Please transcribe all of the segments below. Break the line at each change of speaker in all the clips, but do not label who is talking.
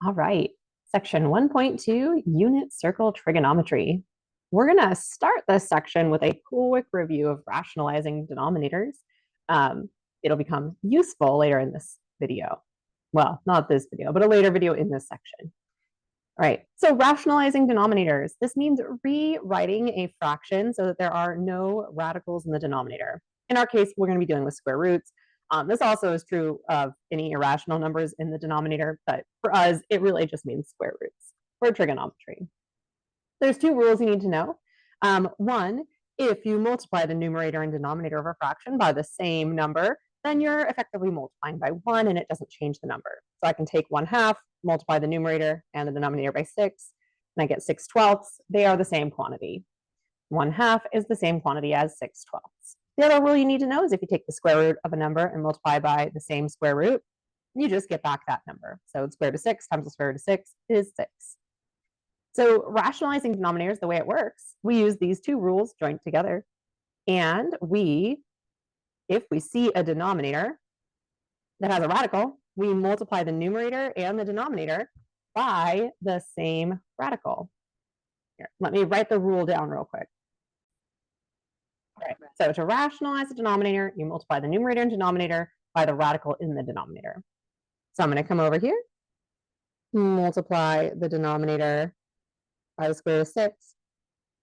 All right, section 1.2, unit circle trigonometry. We're going to start this section with a quick review of rationalizing denominators. It'll become useful later in this video. Well, not this video, but a later video in this section. All right, so rationalizing denominators. This means rewriting a fraction so that there are no radicals in the denominator. In our case, we're going to be dealing with square roots. This also is true of any irrational numbers in the denominator, but for us, it really just means square roots for trigonometry. There's two rules you need to know. One, if you multiply the numerator and denominator of a fraction by the same number, then you're effectively multiplying by 1 and it doesn't change the number. So I can take 1/2, multiply the numerator and the denominator by 6, and I get 6/12. They are the same quantity. 1/2 is the same quantity as 6/12. The other rule you need to know is if you take the square root of a number and multiply by the same square root, you just get back that number. So the square root of 6 times the square root of 6 is 6. So rationalizing denominators, the way it works, we use these two rules joined together. And if we see a denominator that has a radical, we multiply the numerator and the denominator by the same radical. Here, let me write the rule down real quick. All right, so to rationalize the denominator, you multiply the numerator and denominator by the radical in the denominator. So I'm going to come over here, multiply the denominator by the square root of 6,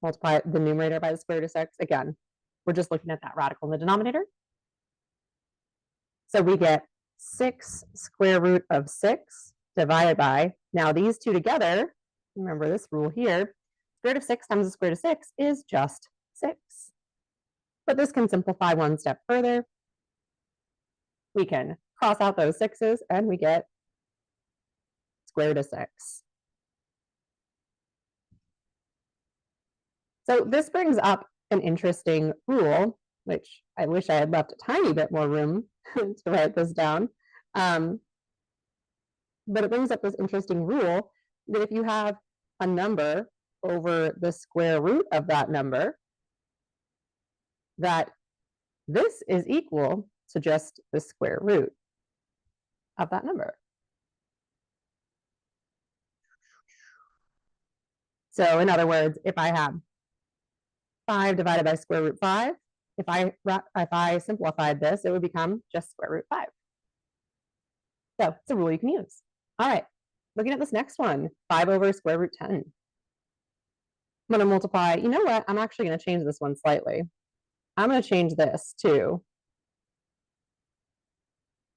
multiply the numerator by the square root of 6. Again, we're just looking at that radical in the denominator. So we get 6 square root of 6 divided by, now these two together, remember this rule here, square root of 6 times the square root of 6 is just 6. But this can simplify one step further. We can cross out those 6's and we get square root of 6. So this brings up an interesting rule, which I wish I had left a tiny bit more room to write this down. But it brings up this interesting rule that if you have a number over the square root of that number, that this is equal to just the square root of that number. So in other words, if I have 5 divided by square root 5, if I simplified this, it would become just square root 5. So it's a rule you can use. All right, looking at this next one, 5 over square root 10. I'm going to multiply, you know what? I'm actually going to change this one slightly. I'm going to change this to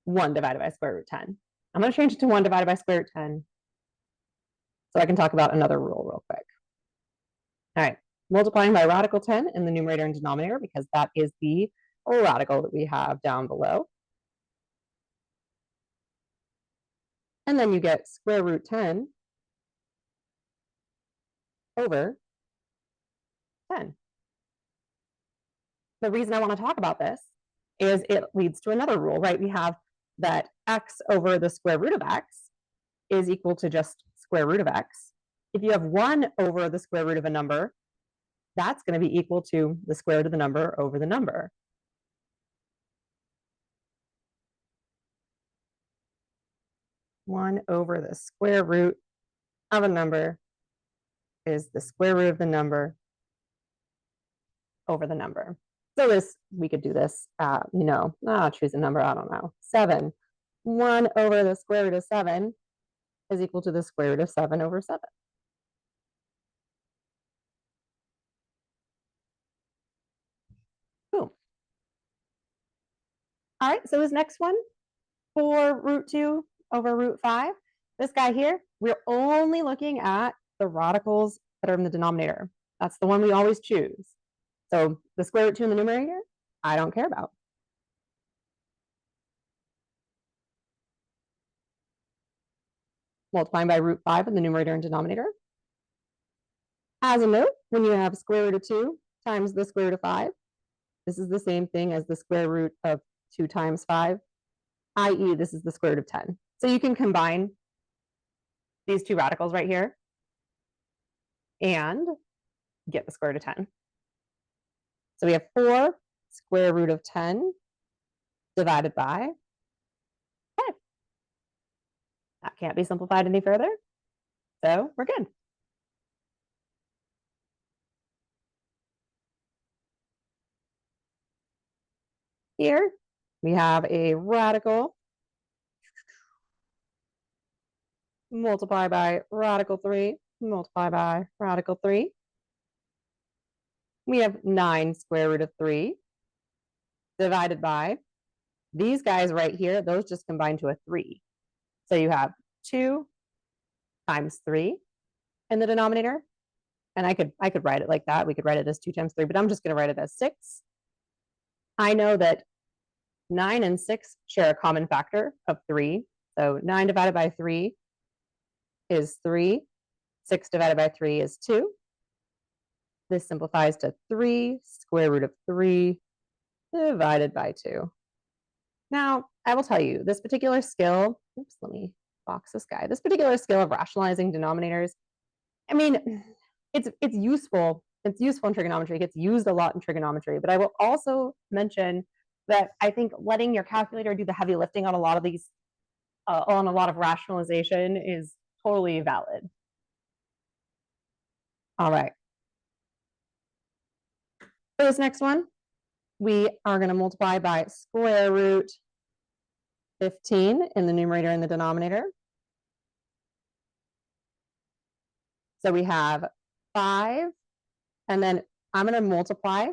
1 divided by square root 10. I'm going to change it to 1 divided by square root 10 so I can talk about another rule real quick. All right, multiplying by radical 10 in the numerator and denominator because that is the radical that we have down below. And then you get square root 10 over 10. The reason I want to talk about this is it leads to another rule, right? We have that x over the square root of x is equal to just square root of x. If you have 1 over the square root of a number, that's going to be equal to the square root of the number over the number. One over the square root of a number is the square root of the number over the number. So this, we could do this, choose a number, I don't know, 7. 1 over the square root of 7 is equal to the square root of 7 over 7. Boom. All right, so this next one, 4 root 2 over root 5. This guy here, we're only looking at the radicals that are in the denominator. That's the one we always choose. So the square root 2 in the numerator, I don't care about. Multiplying by root 5 in the numerator and denominator. As a note, when you have square root of 2 times the square root of 5, this is the same thing as the square root of 2 times 5, i.e. this is the square root of 10. So you can combine these two radicals right here and get the square root of 10. So we have 4 square root of 10 divided by 5. That can't be simplified any further. So we're good. Here we have a radical multiply by radical 3, multiply by radical 3. We have 9 square root of 3 divided by these guys right here. Those just combine to a 3. So you have 2 times 3 in the denominator. And I could write it like that. We could write it as 2 times 3, but I'm just going to write it as 6. I know that 9 and 6 share a common factor of 3. So 9 divided by 3 is 3. 6 divided by 3 is 2. This simplifies to 3 square root of 3 divided by 2. Now, I will tell you, this particular skill, oops, let me box this guy. This particular skill of rationalizing denominators, I mean, it's useful. It's useful in trigonometry. It gets used a lot in trigonometry. But I will also mention that I think letting your calculator do the heavy lifting on a lot of these, on a lot of rationalization is totally valid. All right. For this next one, we are going to multiply by square root 15 in the numerator and the denominator. So we have 5, and then I'm going to multiply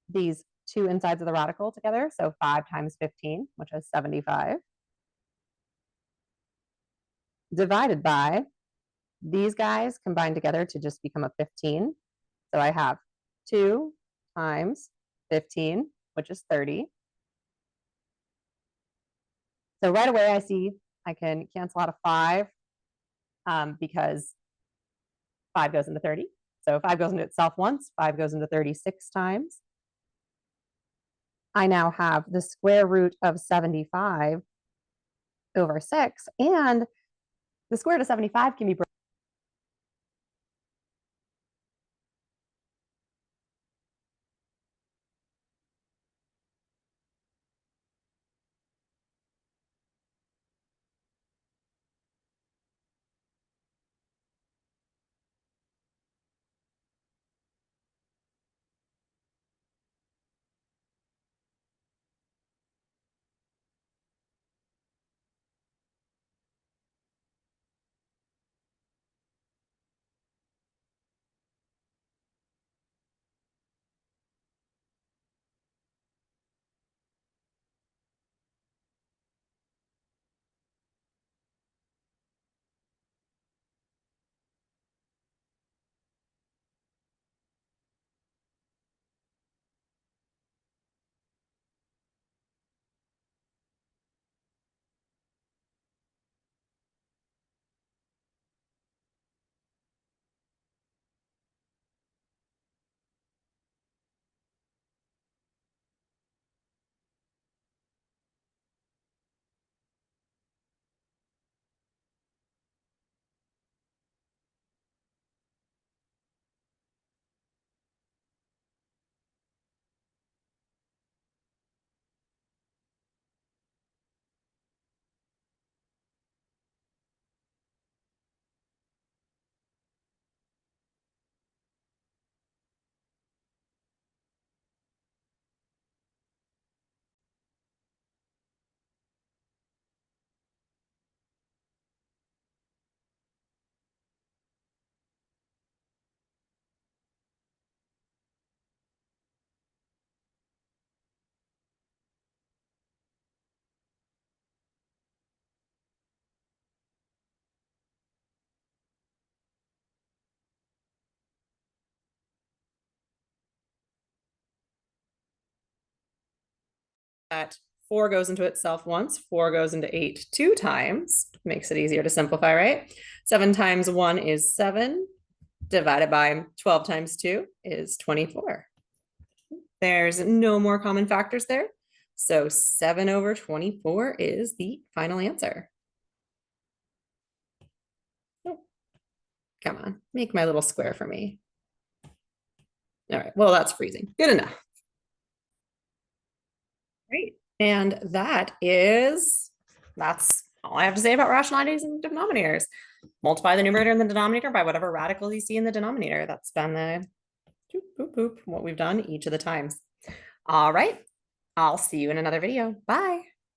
these two insides of the radical together. So 5 times 15, which is 75, divided by these guys combined together to just become a 15. So I have 2 times 15, which is 30. So right away I see I can cancel out a 5 because 5 goes into 30. So 5 goes into itself once, 5 goes into 36 times. I now have the square root of 75 over 6, and the square root of 75 can be broken that 4 goes into itself once, 4 goes into 8 2 times. Makes it easier to simplify, right? 7 times 1 is 7, divided by 12 times 2 is 24. There's no more common factors there. So 7 over 24 is the final answer. Oh, come on, make my little square for me. All right, well, that's freezing. Good enough. Great. And that's all I have to say about rationalizing denominators. Multiply the numerator and the denominator by whatever radical you see in the denominator. That's been the what we've done each of the times. All right. I'll see you in another video. Bye.